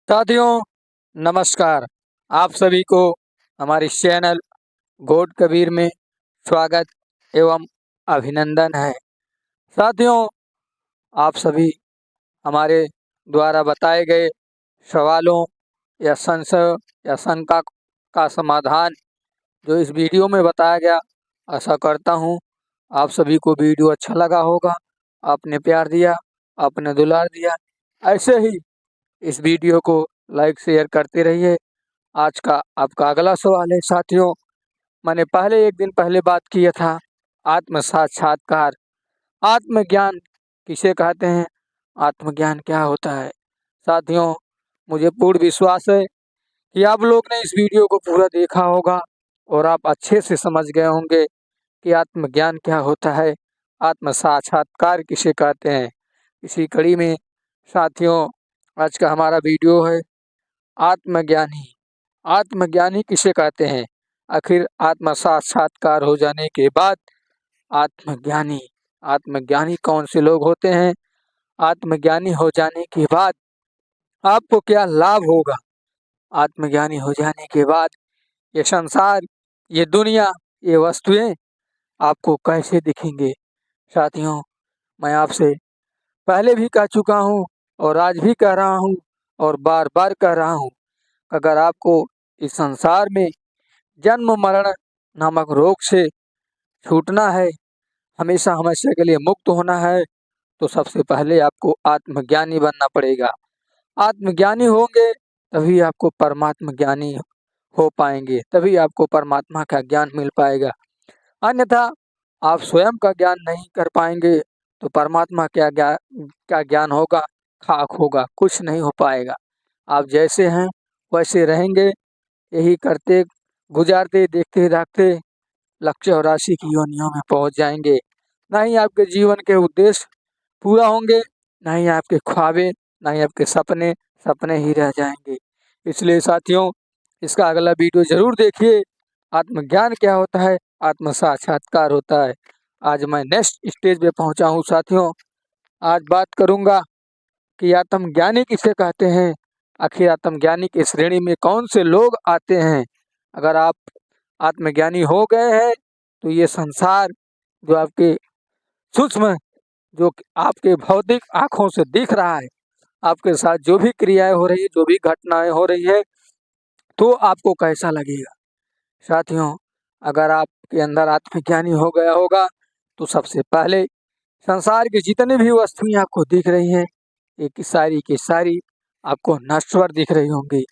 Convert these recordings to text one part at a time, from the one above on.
साथियों नमस्कार। आप सभी को हमारे इस चैनल गॉड कबीर में स्वागत एवं अभिनंदन है। साथियों, आप सभी हमारे द्वारा बताए गए सवालों या संशय या शंका का समाधान जो इस वीडियो में बताया गया, आशा करता हूँ आप सभी को वीडियो अच्छा लगा होगा। आपने प्यार दिया, आपने दुलार दिया, ऐसे ही इस वीडियो को लाइक शेयर करते रहिए। आज का आपका अगला सवाल है साथियों, मैंने पहले एक दिन पहले बात किया था आत्म साक्षात्कार, आत्मज्ञान किसे कहते हैं, आत्मज्ञान क्या होता है। साथियों, मुझे पूर्ण विश्वास है कि आप लोग ने इस वीडियो को पूरा देखा होगा और आप अच्छे से समझ गए होंगे कि आत्मज्ञान क्या होता है, आत्म साक्षात्कार किसे कहते हैं। इसी कड़ी में साथियों आज का हमारा वीडियो है आत्मज्ञानी। आत्मज्ञानी किसे कहते हैं, आखिर आत्म साक्षात्कार हो जाने के बाद आत्मज्ञानी आत्मज्ञानी कौन से लोग होते हैं, आत्मज्ञानी हो जाने के बाद आपको क्या लाभ होगा, आत्मज्ञानी हो जाने के बाद ये संसार, ये दुनिया, ये वस्तुएं आपको कैसे दिखेंगे। साथियों, मैं आपसे पहले भी कह चुका हूँ और आज भी कह रहा हूँ और बार बार कह रहा हूँ, अगर आपको इस संसार में जन्म मरण नामक रोग से छूटना है, हमेशा हमेशा के लिए मुक्त होना है, तो सबसे पहले आपको आत्मज्ञानी बनना पड़ेगा। आत्मज्ञानी होंगे तभी आपको परमात्म ज्ञानी हो पाएंगे, तभी आपको परमात्मा का ज्ञान मिल पाएगा। अन्यथा आप स्वयं का ज्ञान नहीं कर पाएंगे तो परमात्मा क्या ज्ञान होगा, खाक होगा, कुछ नहीं हो पाएगा। आप जैसे हैं वैसे रहेंगे, यही करते गुजारते देखते देखते लक्ष्य और राशि की योनियों में पहुंच जाएंगे। ना ही आपके जीवन के उद्देश्य पूरा होंगे, ना ही आपके ख्वाबे, ना ही आपके सपने सपने ही रह जाएंगे। इसलिए साथियों, इसका अगला वीडियो जरूर देखिए। आत्मज्ञान क्या होता है, आत्म साक्षात्कार होता है। आज मैं नेक्स्ट स्टेज पे पहुंचा हूं साथियों। आज बात करूंगा कि आत्मज्ञानी किसे कहते हैं, आखिर आत्मज्ञानी की श्रेणी में कौन से लोग आते हैं। अगर आप आत्मज्ञानी हो गए हैं तो ये संसार जो आपके सूक्ष्म, जो आपके भौतिक आंखों से दिख रहा है, आपके साथ जो भी क्रियाएं हो रही है, जो भी घटनाएं हो रही है, तो आपको कैसा लगेगा। साथियों, अगर आपके अंदर आत्मज्ञानी हो गया होगा तो सबसे पहले संसार की जितनी भी वस्तुएं आपको दिख रही हैं, ये की सारी आपको नश्वर दिख रही होंगी।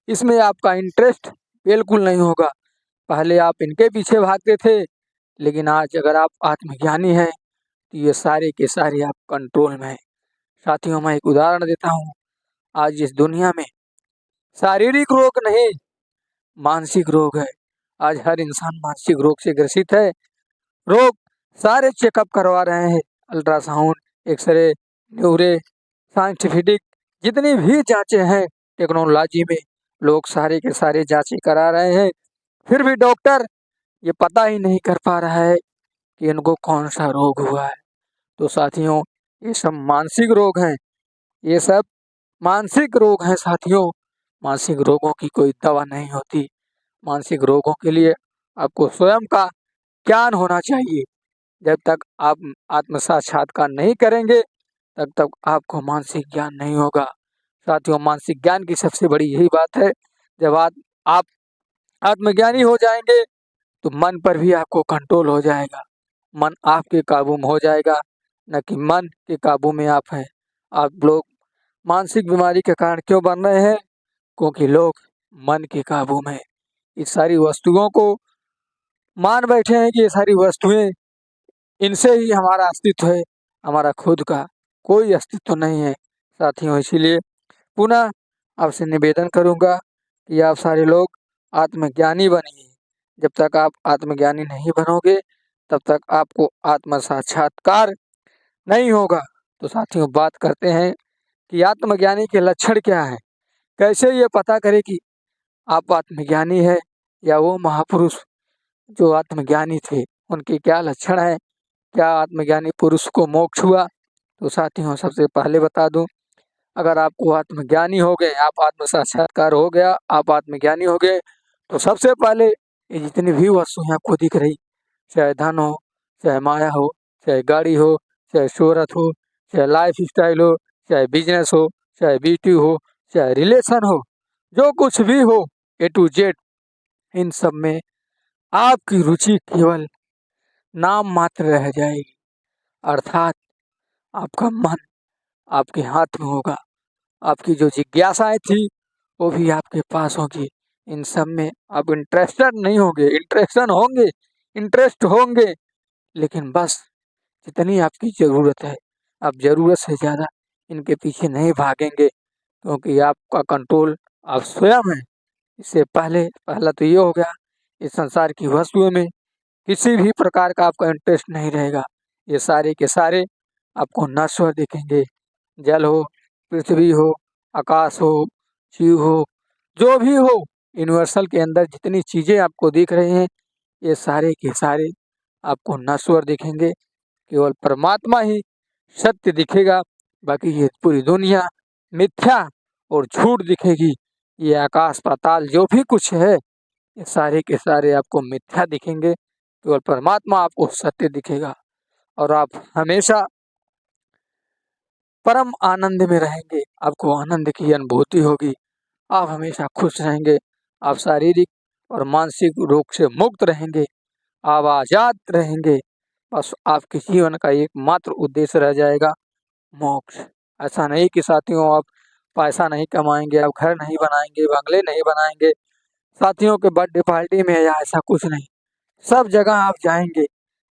इसमें आपका इंटरेस्ट बिल्कुल नहीं होगा। पहले आप इनके पीछे भागते थे, लेकिन आज अगर आप आत्मज्ञानी हैं तो ये सारे के सारे आप कंट्रोल में हैं। साथियों, मैं एक उदाहरण देता हूँ। आज इस दुनिया में शारीरिक रोग नहीं, मानसिक रोग है। आज हर इंसान मानसिक रोग से ग्रसित है। रोग सारे चेकअप करवा रहे हैं, अल्ट्रासाउंड, एक्सरे, न्यूरे, साइंटिफिक, जितनी भी जांचें हैं टेक्नोलॉजी में, लोग सारे के सारे जांचें करा रहे हैं। फिर भी डॉक्टर ये पता ही नहीं कर पा रहा है कि इनको कौन सा रोग हुआ है। तो साथियों, ये सब मानसिक रोग हैं, ये सब मानसिक रोग हैं साथियों। मानसिक रोगों की कोई दवा नहीं होती। मानसिक रोगों के लिए आपको स्वयं का ज्ञान होना चाहिए। जब तक आप आत्म साक्षात्कार नहीं करेंगे तब तक आपको मानसिक ज्ञान नहीं होगा। साथियों, मानसिक ज्ञान की सबसे बड़ी यही बात है, जब आप आत्मज्ञानी हो जाएंगे तो मन पर भी आपको कंट्रोल हो जाएगा। मन आपके काबू में हो जाएगा, न कि मन के काबू में आप हैं। आप लोग मानसिक बीमारी के कारण क्यों बन रहे हैं, क्योंकि लोग मन के काबू में इस सारी वस्तुओं को मान बैठे हैं कि ये सारी वस्तुएं, इनसे ही हमारा अस्तित्व है, हमारा खुद का कोई अस्तित्व नहीं है। साथियों, इसीलिए पुनः आपसे निवेदन करूंगा कि आप सारे लोग आत्मज्ञानी बनिए। जब तक आप आत्मज्ञानी नहीं बनोगे तब तक आपको आत्म साक्षात्कार नहीं होगा। तो साथियों, बात करते हैं कि आत्मज्ञानी के लक्षण क्या है, कैसे ये पता करें कि आप आत्मज्ञानी है या वो महापुरुष जो आत्मज्ञानी थे उनके क्या लक्षण है, क्या आत्मज्ञानी पुरुष को मोक्ष हुआ। तो साथियों, सबसे पहले बता दूं, अगर आपको आत्मज्ञानी हो गए, आप आत्म साक्षात्कार हो गया, आप आत्मज्ञानी हो गए, तो सबसे पहले ये जितनी भी वस्तुएं आपको दिख रही, चाहे धन हो, चाहे माया हो, चाहे गाड़ी हो, चाहे शोहरत हो, चाहे लाइफ स्टाइल हो, चाहे बिजनेस हो, चाहे ब्यूटी हो, चाहे रिलेशन हो, जो कुछ भी हो, A to Z, इन सब में आपकी रुचि केवल नाम मात्र रह जाएगी। अर्थात आपका मन आपके हाथ में होगा, आपकी जो जिज्ञासाएं थी वो भी आपके पास होगी। इन सब में आप इंटरेस्टेड नहीं होंगे, इंटरेस्ट होंगे, लेकिन बस जितनी आपकी ज़रूरत है, आप ज़रूरत से ज़्यादा इनके पीछे नहीं भागेंगे, क्योंकि आपका कंट्रोल आप स्वयं हैं। इससे पहला तो ये हो गया, इस संसार की वस्तुओं में किसी भी प्रकार का आपका इंटरेस्ट नहीं रहेगा। ये सारे के सारे आपको नश्वर दिखेंगे। जल हो, पृथ्वी हो, आकाश हो, जीव हो, जो भी हो, यूनिवर्सल के अंदर जितनी चीज़ें आपको दिख रही हैं, ये सारे के सारे आपको नश्वर दिखेंगे। केवल परमात्मा ही सत्य दिखेगा, बाकी ये पूरी दुनिया मिथ्या और झूठ दिखेगी। ये आकाश पाताल जो भी कुछ है, ये सारे के सारे आपको मिथ्या दिखेंगे, केवल परमात्मा आपको सत्य दिखेगा और आप हमेशा परम आनंद में रहेंगे। आपको आनंद की अनुभूति होगी, आप हमेशा खुश रहेंगे, आप शारीरिक और मानसिक रोग से मुक्त रहेंगे, आप आज़ाद रहेंगे। बस आपके जीवन का एकमात्र उद्देश्य रह जाएगा मोक्ष। ऐसा नहीं कि साथियों आप पैसा नहीं कमाएंगे, आप घर नहीं बनाएंगे, बंगले नहीं बनाएंगे, साथियों के बर्थडे पार्टी में, या ऐसा कुछ नहीं। सब जगह आप जाएंगे,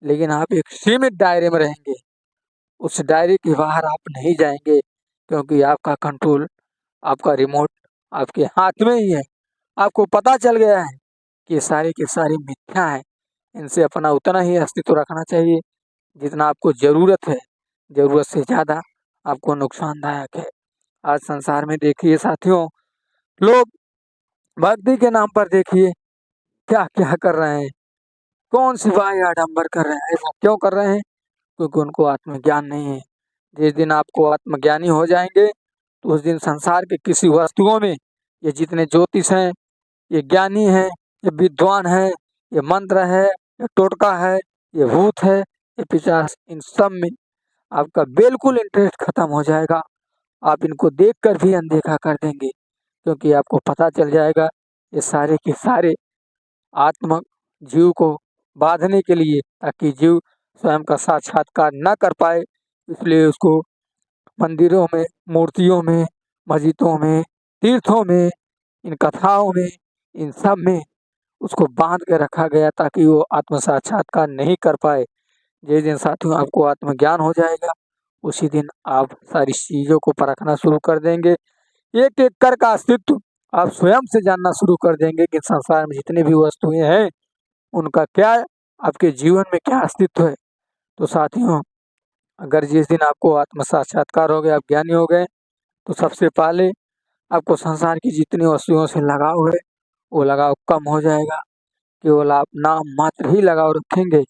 लेकिन आप एक सीमित दायरे में रहेंगे। उस दायरे के बाहर आप नहीं जाएंगे, क्योंकि आपका कंट्रोल, आपका रिमोट आपके हाथ में ही है। आपको पता चल गया है कि ये सारे के सारे मिथ्या है। इनसे अपना उतना ही अस्तित्व रखना चाहिए जितना आपको ज़रूरत है। ज़रूरत से ज़्यादा आपको नुकसानदायक है। आज संसार में देखिए साथियों, लोग भक्ति के नाम पर देखिए क्या क्या कर रहे हैं, कौन सी वाह आडंबर कर रहे हैं। ऐसा क्यों कर रहे हैं? क्योंकि उनको आत्मज्ञान नहीं है। जिस दिन आपको आत्मज्ञानी हो जाएंगे, तो उस दिन संसार के किसी वस्तुओं में, ये जितने ज्योतिष हैं, ये ज्ञानी हैं, ये विद्वान हैं, ये मंत्र है, ये टोटका है, ये भूत है, ये पिशाच, इन सब में आपका बिल्कुल इंटरेस्ट खत्म हो जाएगा। आप इनको देखकर भी अनदेखा कर देंगे, क्योंकि आपको पता चल जाएगा ये सारे के सारे आत्मा जीव को बांधने के लिए, ताकि जीव स्वयं का साक्षात्कार न कर पाए, इसलिए उसको मंदिरों में, मूर्तियों में, मस्जिदों में, तीर्थों में, इन कथाओं में, इन सब में उसको बांध के रखा गया, ताकि वो आत्म साक्षात्कार नहीं कर पाए। जिस दिन साथियों आपको आत्मज्ञान हो जाएगा, उसी दिन आप सारी चीज़ों को परखना शुरू कर देंगे। एक एक कर का अस्तित्व आप स्वयं से जानना शुरू कर देंगे कि संसार में जितनी भी वस्तुएं हैं, उनका क्या आपके जीवन में क्या अस्तित्व है। तो साथियों, अगर जिस दिन आपको आत्म साक्षात्कार हो गया, आप ज्ञानी हो गए, तो सबसे पहले आपको संसार की जितनी वस्तुओं से लगाव है, वो लगाव कम हो जाएगा। केवल आप नाम मात्र ही लगाव रखेंगे।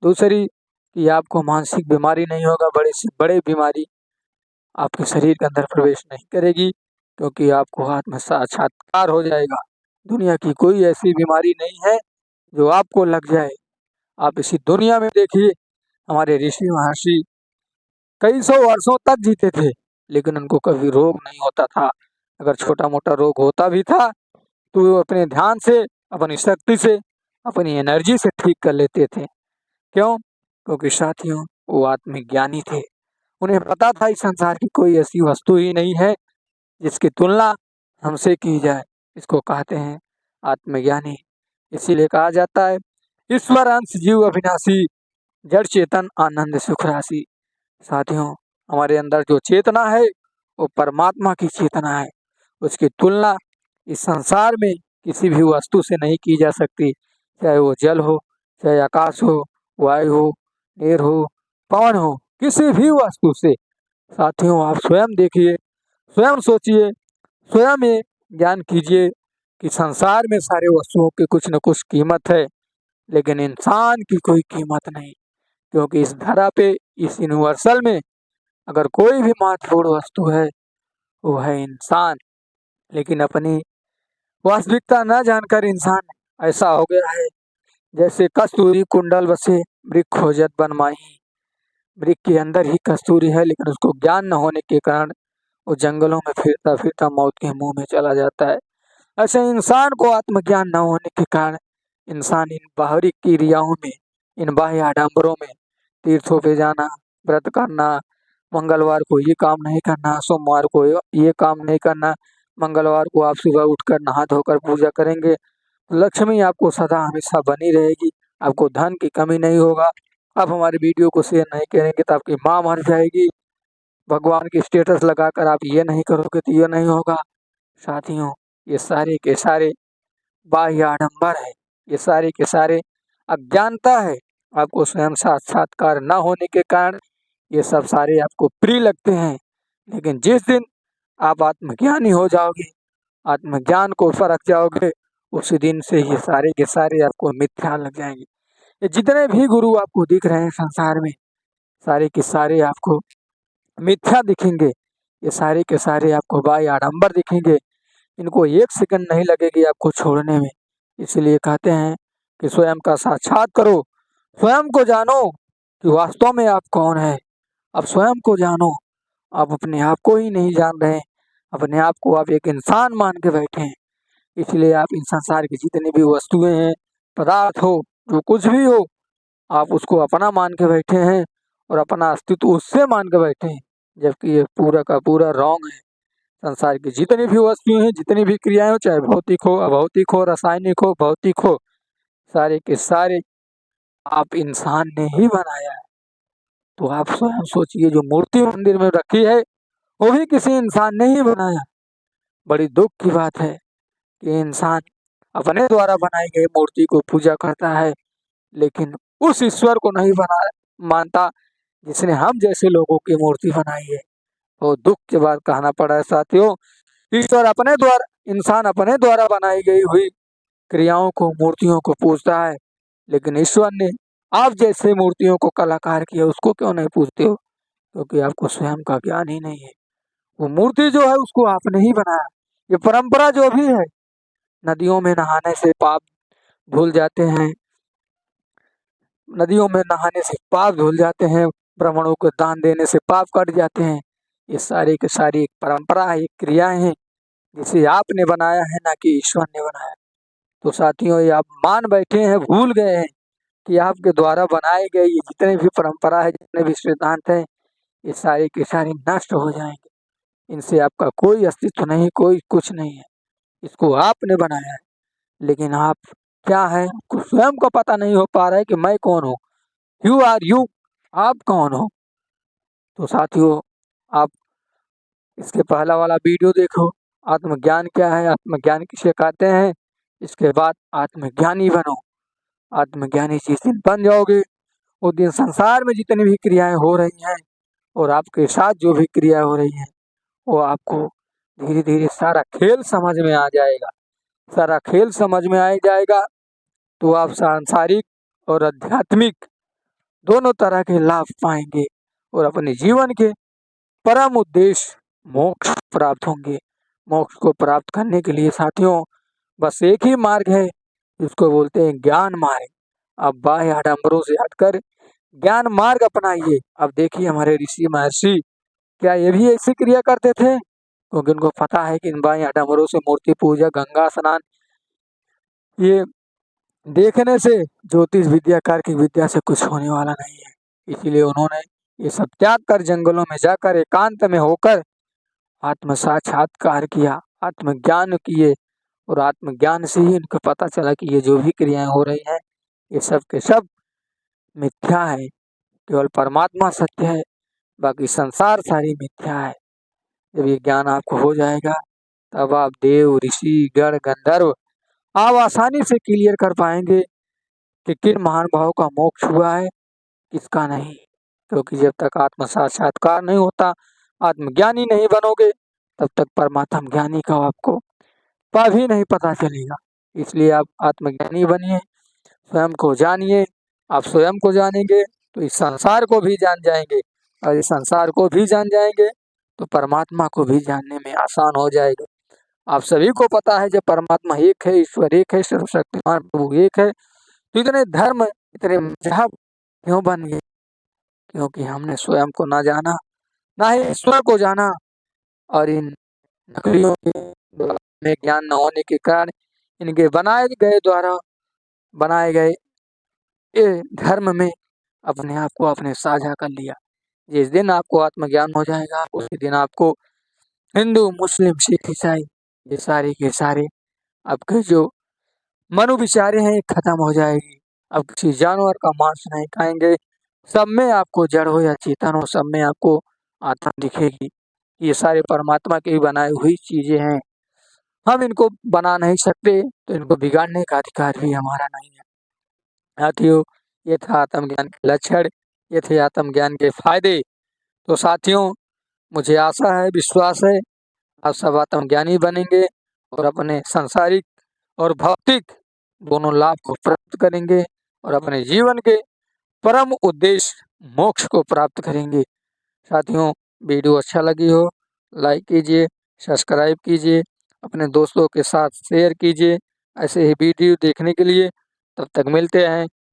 दूसरी कि आपको मानसिक बीमारी नहीं होगा, बड़े से बड़े बीमारी आपके शरीर के अंदर प्रवेश नहीं करेगी, क्योंकि आपको आत्म साक्षात्कार हो जाएगा। दुनिया की कोई ऐसी बीमारी नहीं है जो आपको लग जाए। आप इसी दुनिया में देखिए, हमारे ऋषि महर्षि कई सौ वर्षों तक जीते थे, लेकिन उनको कभी रोग नहीं होता था। अगर छोटा मोटा रोग होता भी था, तो वो अपने ध्यान से, अपनी शक्ति से, अपनी एनर्जी से ठीक कर लेते थे। क्यों? क्योंकि साथियों, वो आत्मज्ञानी थे। उन्हें पता था इस संसार की कोई ऐसी वस्तु ही नहीं है जिसकी तुलना हमसे की जाए। इसको कहते हैं आत्मज्ञानी। इसीलिए कहा जाता है, ईश्वर अंश जीव अविनाशी, जड़ चेतन आनंद सुख राशि। साथियों, हमारे अंदर जो चेतना है, वो परमात्मा की चेतना है। उसकी तुलना इस संसार में किसी भी वस्तु से नहीं की जा सकती, चाहे वो जल हो, चाहे आकाश हो, वायु हो, एयर हो, पवन हो, किसी भी वस्तु से। साथियों, आप स्वयं देखिए, स्वयं सोचिए, स्वयं ये ज्ञान कीजिए कि संसार में सारे वस्तुओं की कुछ न कुछ कीमत है, लेकिन इंसान की कोई कीमत नहीं। क्योंकि इस धरा पे, इस यूनिवर्सल में अगर कोई भी महत्वपूर्ण वस्तु है, वो है इंसान। लेकिन अपनी वास्तविकता न जानकर इंसान ऐसा हो गया है जैसे कस्तूरी कुंडल बसे वृक्ष खोजत बन माही। वृक्ष के अंदर ही कस्तूरी है, लेकिन उसको ज्ञान न होने के कारण वो जंगलों में फिरता फिरता मौत के मुंह में चला जाता है। ऐसे इंसान को आत्मज्ञान न होने के कारण इंसान इन बाहरी क्रियाओं में, इन बाह्य आडंबरों में, तीर्थों पे जाना, व्रत करना, मंगलवार को ये काम नहीं करना, सोमवार को ये काम नहीं करना, मंगलवार को आप सुबह उठकर नहा धोकर पूजा करेंगे, लक्ष्मी आपको सदा हमेशा बनी रहेगी, आपको धन की कमी नहीं होगा। आप हमारे वीडियो को शेयर नहीं करेंगे तो आपकी माँ मर जाएगी। भगवान की स्टेटस लगाकर आप ये नहीं करोगे तो ये नहीं होगा। साथियों, ये सारे के सारे बाह्य आडंबर है, ये सारे के सारे अज्ञानता है। आपको स्वयं साक्षात्कार न होने के कारण ये सब सारे आपको प्रिय लगते हैं, लेकिन जिस दिन आप आत्मज्ञानी हो जाओगे, आत्मज्ञान को परख जाओगे, उसी दिन से ये सारे के सारे आपको मिथ्या लग जाएंगे। ये जितने भी गुरु आपको दिख रहे हैं संसार में, सारे के सारे आपको मिथ्या दिखेंगे। ये सारे के सारे आपको बाह्य आडंबर दिखेंगे। इनको एक सेकंड नहीं लगेगी आपको छोड़ने में। इसलिए कहते हैं कि स्वयं का साक्षात करो, स्वयं को जानो कि वास्तव में आप कौन है। आप स्वयं को जानो। आप अपने आप को ही नहीं जान रहे, अपने आप को आप एक इंसान मान के बैठे हैं। इसलिए आप इन संसार की जितनी भी वस्तुएं हैं, पदार्थ हो, जो कुछ भी हो, आप उसको अपना मान के बैठे हैं और अपना अस्तित्व उससे मान के बैठे हैं, जबकि ये पूरा का पूरा रॉन्ग है। संसार की जितनी भी वस्तुएं हैं, जितनी भी क्रियाएं हो, चाहे भौतिक हो, अभौतिक हो, रासायनिक हो, भौतिक हो, सारे के सारे आप इंसान ने ही बनाया है। तो आप स्वयं सोचिए, जो मूर्ति मंदिर में रखी है वो भी किसी इंसान ने ही बनाया। बड़ी दुख की बात है कि इंसान अपने द्वारा बनाई गई मूर्ति को पूजा करता है, लेकिन उस ईश्वर को नहीं बना मानता जिसने हम जैसे लोगों की मूर्ति बनाई है। तो दुख के बाद कहना पड़ा है साथियों, ईश्वर अपने द्वारा, इंसान अपने द्वारा बनाई गई हुई क्रियाओं को, मूर्तियों को पूजता है, लेकिन ईश्वर ने आप जैसे मूर्तियों को कलाकार किया, उसको क्यों नहीं पूजते हो? क्योंकि आपको स्वयं का ज्ञान ही नहीं है। वो मूर्ति जो है उसको आपने ही बनाया। ये परंपरा जो भी है, नदियों में नहाने से पाप धुल जाते हैं, नदियों में नहाने से पाप धुल जाते हैं, ब्राह्मणों को दान देने से पाप कट जाते हैं, ये सारी की सारी एक परंपरा है, एक क्रियाएं हैं जिसे आपने बनाया है, ना कि ईश्वर ने बनाया। तो साथियों, ये आप मान बैठे हैं, भूल गए हैं कि आपके द्वारा बनाए गए ये जितने भी परंपरा है, जितने भी सिद्धांत हैं, ये सारे के सारे नष्ट हो जाएंगे। इनसे आपका कोई अस्तित्व नहीं, कोई कुछ नहीं है। इसको आपने बनाया है, लेकिन आप क्या है, आपको स्वयं को पता नहीं हो पा रहा है कि मैं कौन हूँ। यू आर यू, आप कौन हो? तो साथियों, आप इसके पहला वाला वीडियो देखो, आत्मज्ञान क्या है, आत्मज्ञान किसे कहते हैं। इसके बाद आत्मज्ञानी बनो। आत्मज्ञानी जिस दिन बन जाओगे, उस दिन संसार में जितनी भी क्रियाएं हो रही हैं और आपके साथ जो भी क्रिया हो रही है, वो आपको धीरे धीरे सारा खेल समझ में आ जाएगा। सारा खेल समझ में आ जाएगा तो आप सांसारिक और आध्यात्मिक दोनों तरह के लाभ पाएंगे और अपने जीवन के परम उद्देश्य मोक्ष प्राप्त होंगे। मोक्ष को प्राप्त करने के लिए साथियों बस एक ही मार्ग है, जिसको बोलते हैं ज्ञान मार्ग। आप बाह्य आडंबरों से हटकर ज्ञान मार्ग अपनाइए। अब देखिए, हमारे ऋषि महर्षि क्या ये भी ऐसी क्रिया करते थे? क्योंकि उनको पता है कि इन बाह्य आडंबरों से, मूर्ति पूजा, गंगा स्नान, ये देखने से, ज्योतिष विद्याकार की विद्या से कुछ होने वाला नहीं है। इसीलिए उन्होंने ये सब त्याग कर जंगलों में जाकर एकांत में होकर आत्म साक्षात्कार किया, आत्मज्ञान किए, और आत्मज्ञान से ही इनको पता चला कि ये जो भी क्रियाएं हो रही हैं, ये सब के सब मिथ्या है। केवल परमात्मा सत्य है, बाकी संसार सारी मिथ्या है। जब ये ज्ञान आपको हो जाएगा, तब आप देव, ऋषि, गण, गंधर्व आप आसानी से क्लियर कर पाएंगे कि किन महानुभावों का मोक्ष हुआ है, किसका नहीं। क्योंकि जब तक आत्म साक्षात्कार नहीं होता, आत्मज्ञानी नहीं बनोगे, तब तक परमात्म ज्ञानी का आपको भी नहीं पता चलेगा। इसलिए आप आत्मज्ञानी बनिए, स्वयं को जानिए। आप स्वयं को जानेंगे तो इस संसार को भी जान जाएंगे, और इस संसार को भी जान जाएंगे तो परमात्मा को भी जानने में आसान हो जाएगा। आप सभी को पता है जब परमात्मा एक है, ईश्वर एक है, सर्वशक्तिमान प्रभु एक है, तो इतने धर्म, इतने मजहब क्यों बन गए? क्योंकि हमने स्वयं को ना जाना, ना ही ईश्वर को जाना, और इन नकलियों के में ज्ञान न होने के कारण इनके बनाए गए ये धर्म में अपने आप को आपने साझा कर लिया। जिस दिन आपको आत्मज्ञान हो जाएगा, उसी दिन आपको हिंदू, मुस्लिम, सिख, ईसाई ये सारे के सारे आपके जो मनोविचारें हैं खत्म हो जाएगी। अब किसी जानवर का मांस नहीं खाएंगे, सब में आपको जड़ हो या चेतन हो, सब में आपको आत्मा दिखेगी। ये सारे परमात्मा की बनाई हुई चीजें हैं, हम इनको बना नहीं सकते, तो इनको बिगाड़ने का अधिकार भी हमारा नहीं है। साथियों, ये था आत्मज्ञान के लक्षण, ये थे आत्मज्ञान के फायदे। तो साथियों, मुझे आशा है, विश्वास है, आप सब आत्मज्ञानी बनेंगे और अपने सांसारिक और भौतिक दोनों लाभ को प्राप्त करेंगे और अपने जीवन के परम उद्देश्य मोक्ष को प्राप्त करेंगे। साथियों, वीडियो अच्छा लगी हो लाइक कीजिए, सब्सक्राइब कीजिए, अपने दोस्तों के साथ शेयर कीजिए ऐसे ही वीडियो देखने के लिए। तब तक मिलते हैं